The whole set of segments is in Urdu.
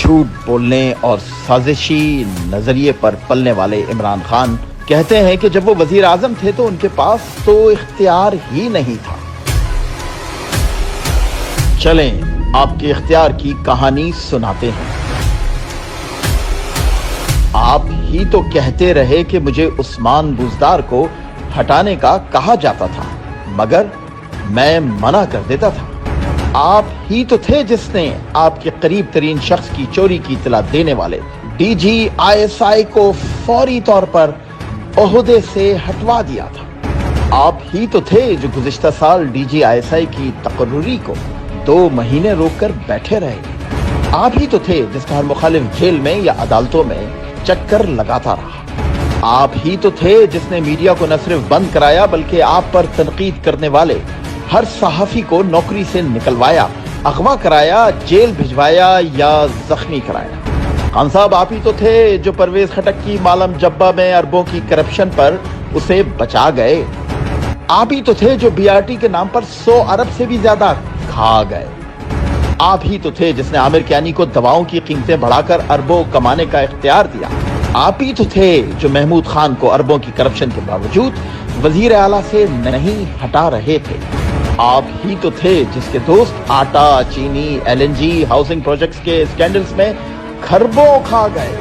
جھوٹ بولنے اور سازشی نظریے پر پلنے والے عمران خان کہتے ہیں کہ جب وہ وزیر اعظم تھے تو ان کے پاس تو اختیار ہی نہیں تھا۔ چلیں آپ کے اختیار کی کہانی سناتے ہیں۔ آپ ہی تو کہتے رہے کہ مجھے عثمان بوزدار کو ہٹانے کا کہا جاتا تھا مگر میں منع کر دیتا تھا۔ آپ ہی تو تھے جس نے آپ کے قریب ترین شخص کی چوری کی اطلاع دینے والے ڈی جی ISI کو فوری طور پر عہدے سے ہٹوا دیا تھا۔ آپ ہی تو تھے جو گزشتہ سال ڈی جی ISI کی تقرری کو 2 مہینے روک کر بیٹھے رہے۔ آپ ہی تو تھے جس کا ہر مخالف جیل میں یا عدالتوں میں چکر لگاتا رہا۔ آپ ہی تو تھے جس نے میڈیا کو نہ صرف بند کرایا بلکہ آپ پر تنقید کرنے والے ہر صحافی کو نوکری سے نکلوایا، اغوا کرایا، جیل بھجوایا یا زخمی کرایا۔ خان صاحب آپ ہی تو تھے جو پرویز خٹک کی مالم جبہ میں اربوں کی کرپشن پر اسے بچا گئے۔ آپ ہی تو تھے جو BRT کے نام پر 100 ارب سے بھی زیادہ کھا گئے۔ آپ ہی تو تھے جس نے عامر کیانی کو دواؤں کی قیمتیں بڑھا کر اربوں کمانے کا اختیار دیا۔ آپ ہی تو تھے جو محمود خان کو اربوں کی کرپشن کے باوجود وزیر اعلیٰ سے نہیں ہٹا رہے تھے۔ آپ ہی تو تھے جس کے دوست آٹا، چینی، LNG، ہاؤسنگ پروجیکٹس کے اسکینڈلز میں کھربوں کھا گئے۔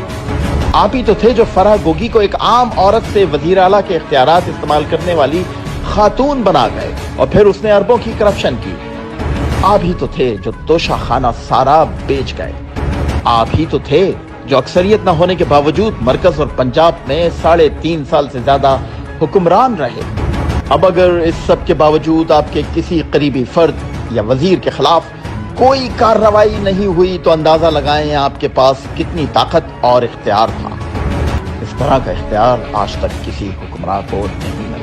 آپ ہی تو تھے جو فرح گوگی کو ایک عام عورت سے وزیر اعلیٰ کے اختیارات استعمال کرنے والی خاتون بنا گئے اور پھر اس نے اربوں کی کرپشن کی۔ آپ ہی تو تھے جو توشہ خانہ سارا بیچ گئے۔ آپ ہی تو تھے جو اکثریت نہ ہونے کے باوجود مرکز اور پنجاب میں 3.5 سال سے زیادہ حکمران رہے۔ اب اگر اس سب کے باوجود آپ کے کسی قریبی فرد یا وزیر کے خلاف کوئی کارروائی نہیں ہوئی تو اندازہ لگائیں آپ کے پاس کتنی طاقت اور اختیار تھا۔ اس طرح کا اختیار آج تک کسی حکمران کو نہیں ملا۔